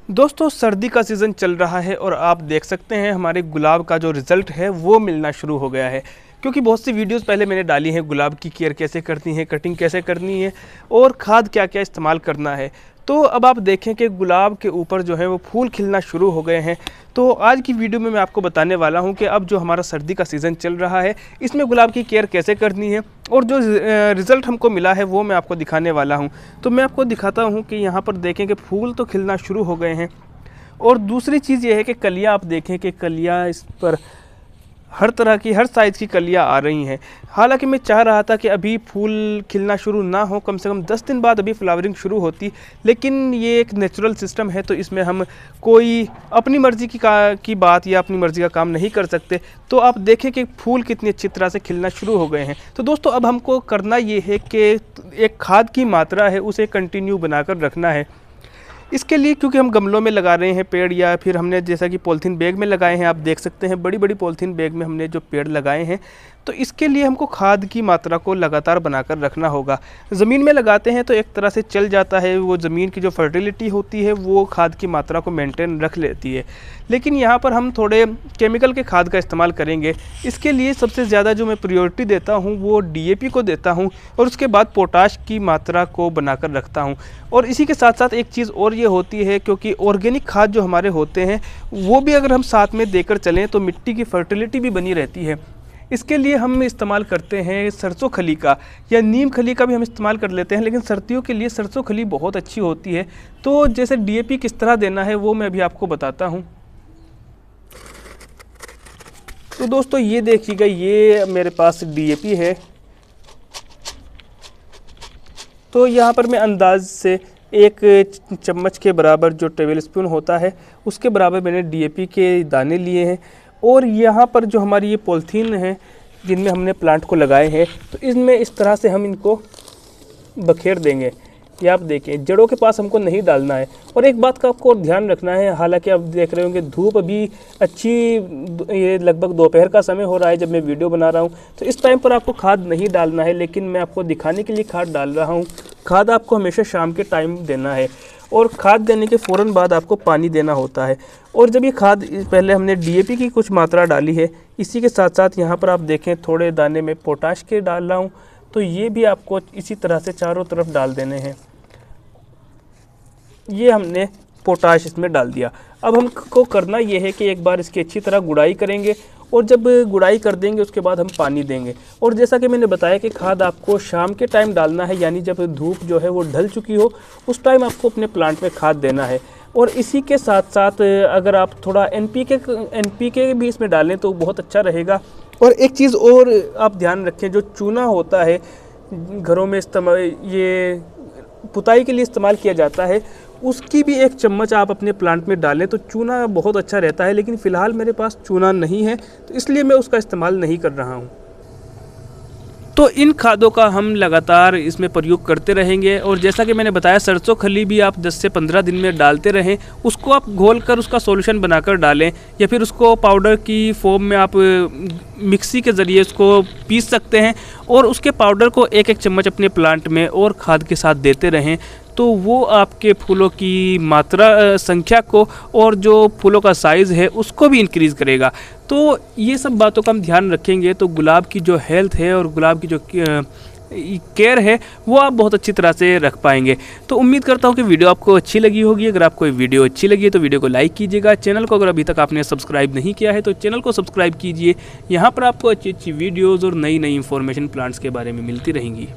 दोस्तों सर्दी का सीज़न चल रहा है और आप देख सकते हैं हमारे गुलाब का जो रिज़ल्ट है वो मिलना शुरू हो गया है। क्योंकि बहुत सी वीडियोस पहले मैंने डाली हैं गुलाब की केयर कैसे करनी है, कटिंग कैसे करनी है और खाद क्या क्या इस्तेमाल करना है। तो अब आप देखें कि गुलाब के ऊपर जो है वो फूल खिलना शुरू हो गए हैं। तो आज की वीडियो में मैं आपको बताने वाला हूं कि अब जो हमारा सर्दी का सीज़न चल रहा है इसमें गुलाब की केयर कैसे करनी है और जो रिज़ल्ट हमको मिला है वो मैं आपको दिखाने वाला हूं। तो मैं आपको दिखाता हूं कि यहाँ पर देखें कि फूल तो खिलना शुरू हो गए हैं। और दूसरी चीज़ ये है कि कलियाँ आप देखें कि कलियाँ इस पर हर तरह की हर साइज़ की कलियाँ आ रही हैं। हालांकि मैं चाह रहा था कि अभी फूल खिलना शुरू ना हो, कम से कम 10 दिन बाद अभी फ्लावरिंग शुरू होती, लेकिन ये एक नेचुरल सिस्टम है तो इसमें हम कोई अपनी मर्ज़ी की बात या अपनी मर्ज़ी का काम नहीं कर सकते। तो आप देखें कि फूल कितनी अच्छी तरह से खिलना शुरू हो गए हैं। तो दोस्तों अब हमको करना ये है कि एक खाद की मात्रा है उसे कंटिन्यू बनाकर रखना है। इसके लिए क्योंकि हम गमलों में लगा रहे हैं पेड़ या फिर हमने जैसा कि पॉलीथीन बैग में लगाए हैं, आप देख सकते हैं बड़ी बड़ी पॉलीथीन बैग में हमने जो पेड़ लगाए हैं, तो इसके लिए हमको खाद की मात्रा को लगातार बनाकर रखना होगा। ज़मीन में लगाते हैं तो एक तरह से चल जाता है, वो ज़मीन की जो फर्टिलिटी होती है वो खाद की मात्रा को मेंटेन रख लेती है। लेकिन यहाँ पर हम थोड़े केमिकल के खाद का इस्तेमाल करेंगे। इसके लिए सबसे ज़्यादा जो मैं प्रायोरिटी देता हूँ वो DAP को देता हूँ और उसके बाद पोटाश की मात्रा को बनाकर रखता हूँ। और इसी के साथ साथ एक चीज़ और ये होती है, क्योंकि ऑर्गेनिक खाद जो हमारे होते हैं वो भी अगर हम साथ में देकर चलें तो मिट्टी की फर्टिलिटी भी बनी रहती है। इसके लिए हम इस्तेमाल करते हैं सरसों खली का या नीम खली का भी हम इस्तेमाल कर लेते हैं, लेकिन सर्दियों के लिए सरसों खली बहुत अच्छी होती है। तो जैसे DAP किस तरह देना है वो मैं अभी आपको बताता हूँ। तो दोस्तों ये देखिएगा, ये मेरे पास DAP है। तो यहाँ पर मैं अंदाज से 1 चम्मच के बराबर जो टेबल स्पून होता है उसके बराबर मैंने DAP के दाने लिए हैं। और यहाँ पर जो हमारी ये पॉलीथीन है जिनमें हमने प्लांट को लगाए हैं, तो इसमें इस तरह से हम इनको बखेर देंगे। ये आप देखें जड़ों के पास हमको नहीं डालना है। और एक बात का आपको ध्यान रखना है, हालांकि आप देख रहे होंगे धूप अभी अच्छी, ये लगभग दोपहर का समय हो रहा है जब मैं वीडियो बना रहा हूँ, तो इस टाइम पर आपको खाद नहीं डालना है, लेकिन मैं आपको दिखाने के लिए खाद डाल रहा हूँ। खाद आपको हमेशा शाम के टाइम देना है और खाद देने के फ़ौरन बाद आपको पानी देना होता है। और जब ये खाद, पहले हमने DAP की कुछ मात्रा डाली है, इसी के साथ साथ यहाँ पर आप देखें थोड़े दाने में पोटाश के डाल रहा हूँ, तो ये भी आपको इसी तरह से चारों तरफ डाल देने हैं। ये हमने पोटाश इसमें डाल दिया। अब हमको करना ये है कि एक बार इसकी अच्छी तरह गुड़ाई करेंगे और जब गुड़ाई कर देंगे उसके बाद हम पानी देंगे। और जैसा कि मैंने बताया कि खाद आपको शाम के टाइम डालना है, यानी जब धूप जो है वो ढल चुकी हो उस टाइम आपको अपने प्लांट में खाद देना है। और इसी के साथ साथ अगर आप थोड़ा NPK भी इसमें डालें तो बहुत अच्छा रहेगा। और एक चीज़ और आप ध्यान रखें, जो चूना होता है घरों में ये पुताई के लिए इस्तेमाल किया जाता है, उसकी भी 1 चम्मच आप अपने प्लांट में डालें तो चूना बहुत अच्छा रहता है। लेकिन फ़िलहाल मेरे पास चूना नहीं है तो इसलिए मैं उसका इस्तेमाल नहीं कर रहा हूँ। तो इन खादों का हम लगातार इसमें प्रयोग करते रहेंगे। और जैसा कि मैंने बताया सरसों खली भी आप 10 से 15 दिन में डालते रहें। उसको आप घोल कर उसका सॉल्यूशन बनाकर डालें या फिर उसको पाउडर की फॉर्म में आप मिक्सी के ज़रिए उसको पीस सकते हैं और उसके पाउडर को 1-1 चम्मच अपने प्लांट में और खाद के साथ देते रहें, तो वो आपके फूलों की मात्रा, संख्या को और जो फूलों का साइज़ है उसको भी इंक्रीज़ करेगा। तो ये सब बातों का हम ध्यान रखेंगे तो गुलाब की जो हेल्थ है और गुलाब की जो केयर है वो आप बहुत अच्छी तरह से रख पाएंगे। तो उम्मीद करता हूँ कि वीडियो आपको अच्छी लगी होगी। अगर आपको वीडियो अच्छी लगी है तो वीडियो को लाइक कीजिएगा। चैनल को अगर अभी तक आपने सब्सक्राइब नहीं किया है तो चैनल को सब्सक्राइब कीजिए। यहाँ पर आपको अच्छी अच्छी वीडियोज़ और नई नई इन्फॉर्मेशन प्लांट्स के बारे में मिलती रहेंगी।